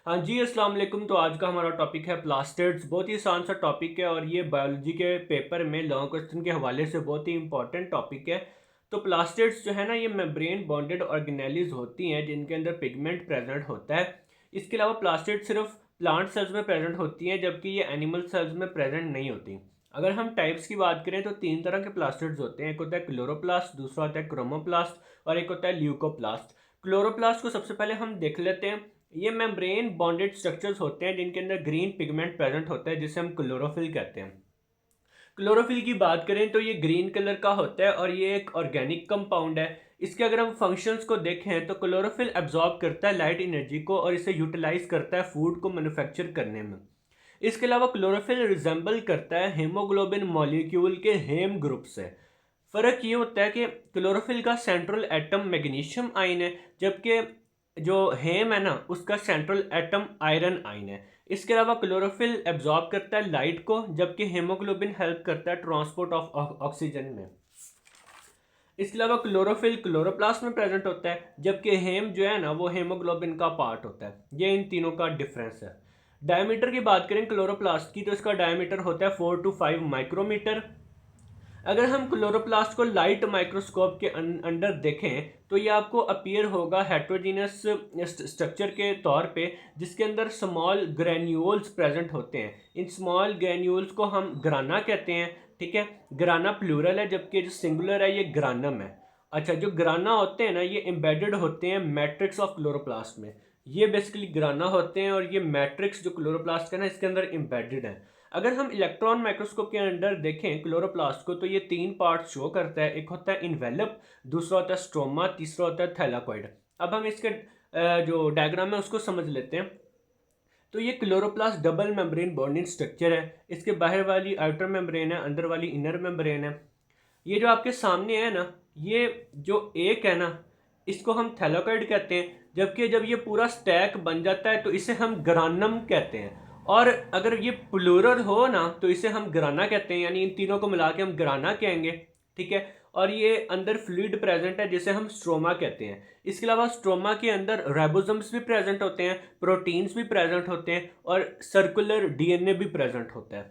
हाँ जी, अस्सलाम वालेकुम। तो आज का हमारा टॉपिक है प्लास्टिड्स। बहुत ही आसान सा टॉपिक है और ये बायोलॉजी के पेपर में लॉन्ग क्वेश्चन के हवाले से बहुत ही इंपॉर्टेंट टॉपिक है। तो प्लास्टिड्स जो है ना, ये मेम्ब्रेन बॉन्डेड ऑर्गेनेलीज होती हैं जिनके अंदर पिगमेंट प्रेजेंट होता है। इसके अलावा प्लास्टिड सिर्फ प्लांट सेल्स में प्रेजेंट होती हैं, जबकि ये एनिमल सेल्स में प्रेजेंट नहीं होती। अगर हम टाइप्स की बात करें तो तीन तरह के प्लास्टिड्स होते हैं। एक होता है क्लोरोप्लास्ट, दूसरा होता है क्रोमोप्लास्ट और एक होता है ल्यूकोप्लास्ट। क्लोरोप्लास्ट को सबसे पहले हम देख लेते हैं। ये मेम्ब्रेन बॉन्डेड स्ट्रक्चर्स होते हैं जिनके अंदर ग्रीन पिगमेंट प्रेजेंट होता है, जिसे हम क्लोरोफिल कहते हैं। क्लोरोफिल की बात करें तो ये ग्रीन कलर का होता है और ये एक ऑर्गेनिक कंपाउंड है। इसके अगर हम फंक्शंस को देखें तो क्लोरोफिल एब्जॉर्ब करता है लाइट एनर्जी को और इसे यूटिलाइज करता है फूड को मैन्युफैक्चर करने में। इसके अलावा क्लोरोफिल रिजेंबल करता है हीमोग्लोबिन मॉलिक्यूल के हेम ग्रुप से। फ़र्क ये होता है कि क्लोरोफिल का सेंट्रल एटम मैग्नीशियम आयन है, जबकि जो हेम है ना, उसका सेंट्रल एटम आयरन आयन है। इसके अलावा क्लोरोफिल एब्जॉर्ब करता है लाइट को, जबकि हेमोग्लोबिन हेल्प करता है ट्रांसपोर्ट ऑफ ऑक्सीजन में। इसके अलावा क्लोरोफिल क्लोरोप्लास्ट में प्रेजेंट होता है, जबकि हेम जो है ना, वो हेमोग्लोबिन का पार्ट होता है। ये इन तीनों का डिफरेंस है। डायमीटर की बात करें क्लोरोप्लास्ट की, तो इसका डायमीटर होता है 4 to 5 माइक्रोमीटर। अगर हम क्लोरोप्लास्ट को लाइट माइक्रोस्कोप के अंडर देखें तो ये आपको अपीयर होगा हेट्रोजीनियस स्ट्रक्चर के तौर पे, जिसके अंदर स्मॉल ग्रैन्यूल्स प्रेजेंट होते हैं। इन स्मॉल ग्रैन्यूल्स को हम ग्राना कहते हैं। ठीक है, ग्राना प्लूरल है, जबकि जो सिंगुलर है ये ग्रानम है। अच्छा, जो ग्राना होते हैं ना, ये एम्बेडेड होते हैं मैट्रिक्स ऑफ क्लोरोप्लास्ट में। ये बेसिकली ग्राना होते हैं और ये मैट्रिक्स जो क्लोरोप्लास्ट का ना, इसके अंदर एम्बेडेड है। अगर हम इलेक्ट्रॉन माइक्रोस्कोप के अंदर देखें क्लोरोप्लास्ट को, तो ये तीन पार्ट शो करता है। एक होता है इन्वेलप, दूसरा होता है स्ट्रोमा, तीसरा होता है थैलाकॉइड। अब हम इसके जो डायग्राम है उसको समझ लेते हैं। तो ये chloroplast double membrane bonding structure है। इसके बाहर वाली आउटर मेम्ब्रेन है, अंदर वाली इनर मेम्ब्रेन है। ये जो आपके सामने है ना, ये जो एक है ना, इसको हम थैलाकॉइड कहते हैं, जबकि जब ये पूरा स्टैक बन जाता है तो इसे हम ग्रानम कहते हैं। और अगर ये प्लूरल हो ना तो इसे हम ग्राना कहते हैं, यानी इन तीनों को मिला के हम ग्राना कहेंगे। ठीक है, और ये अंदर फ्लूइड प्रेजेंट है जिसे हम स्ट्रोमा कहते हैं। इसके अलावा स्ट्रोमा के अंदर राइबोसोम्स भी प्रेजेंट होते हैं, प्रोटीन्स भी प्रेजेंट होते हैं और सर्कुलर डीएनए भी प्रेजेंट होता है।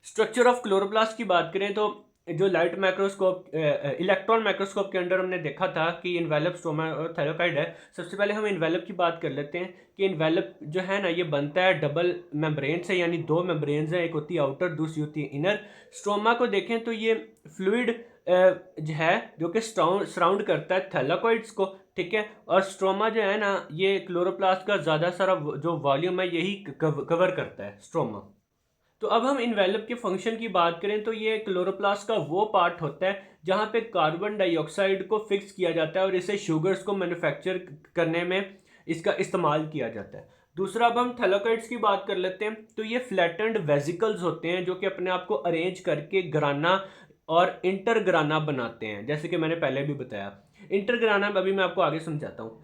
स्ट्रक्चर ऑफ क्लोरोप्लास्ट की बात करें तो जो लाइट माइक्रोस्कोप इलेक्ट्रॉन माइक्रोस्कोप के अंदर हमने देखा था कि इन्वेलप स्ट्रोमा और थैलाकॉइड है। सबसे पहले हम इन्वेलप की बात कर लेते हैं कि इन्वेलप जो है ना, ये बनता है डबल मेम्ब्रेन से, यानी दो मेम्ब्रेन्स हैं, एक होती है आउटर, दूसरी होती है इनर। स्ट्रोमा को देखें तो ये फ्लूइड जो है जो कि सराउंड करता है थैलाकॉइड्स को। ठीक है, और स्ट्रोमा जो है ना, ये क्लोरोप्लास्ट का ज़्यादा सारा जो वॉल्यूम है यही कवर करता है स्ट्रोमा। तो अब हम इन्वेलप के फंक्शन की बात करें तो ये क्लोरोप्लास्ट का वो पार्ट होता है जहाँ पे कार्बन डाइऑक्साइड को फिक्स किया जाता है और इसे शुगर्स को मैन्युफैक्चर करने में इसका इस्तेमाल किया जाता है। दूसरा, अब हम थैलाकॉइड्स की बात कर लेते हैं। तो ये फ्लैटेंड वेसिकल्स होते हैं जो कि अपने आप को अरेंज करके ग्राना और इंटरग्राना बनाते हैं, जैसे कि मैंने पहले भी बताया। इंटरग्राना अभी मैं आपको आगे समझाता हूँ।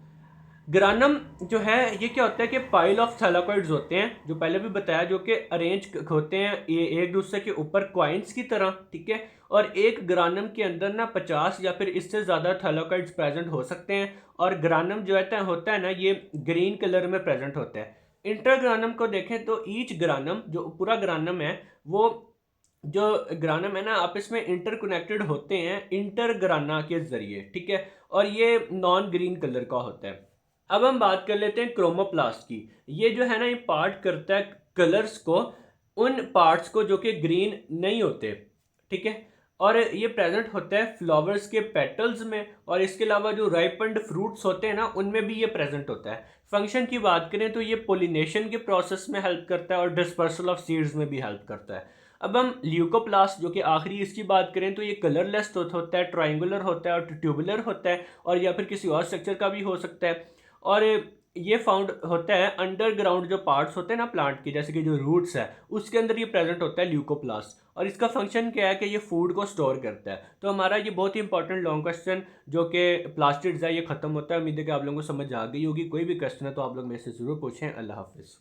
ग्रानम जो है ये क्या होता है कि पाइल ऑफ थैलाकॉइड्स होते हैं, जो पहले भी बताया, जो कि अरेंज होते हैं ये एक दूसरे के ऊपर क्वाइंस की तरह। ठीक है, और एक ग्रानम के अंदर ना 50 या फिर इससे ज़्यादा थैलाकॉइड्स प्रेजेंट हो सकते हैं। और ग्रानम जो होता है ना, ये ग्रीन कलर में प्रेजेंट होता है। इंटरग्रानम को देखें तो ईच ग्रानम, जो पूरा ग्रानम है, वो जो ग्रानम है ना, आपस में इंटरकनेक्टेड होते हैं इंटरग्राना के जरिए। ठीक है, और ये नॉन ग्रीन कलर का होता है। अब हम बात कर लेते हैं क्रोमोप्लास्ट की। ये जो है ना, ये पार्ट करता है कलर्स को, उन पार्ट्स को जो कि ग्रीन नहीं होते। ठीक है, और ये प्रेजेंट होता है फ्लावर्स के पेटल्स में, और इसके अलावा जो राइपन्ड फ्रूट्स होते हैं ना, उनमें भी ये प्रेजेंट होता है। फंक्शन की बात करें तो ये पोलिनेशन के प्रोसेस में हेल्प करता है और डिस्पर्सल ऑफ सीड्स में भी हेल्प करता है। अब हम ल्यूकोप्लास्ट जो कि आखिरी इसकी बात करें तो ये कलरलेस होता है, ट्राइंगुलर होता है और ट्यूबुलर होता है, और या फिर किसी और स्ट्रक्चर का भी हो सकता है। और ये फाउंड होता है अंडरग्राउंड, जो पार्ट्स होते हैं ना प्लांट के, जैसे कि जो रूट्स है, उसके अंदर ये प्रेजेंट होता है ल्यूकोप्लास्ट। और इसका फंक्शन क्या है कि ये फूड को स्टोर करता है। तो हमारा ये बहुत ही इंपॉर्टेंट लॉन्ग क्वेश्चन जो कि प्लास्टिड्स है, ये खत्म होता है। उम्मीद है कि आप लोगों को समझ आ गई होगी। कोई भी क्वेश्चन है तो आप लोग मेरे से ज़रूर पूछें। अल्लाह हाफिज़।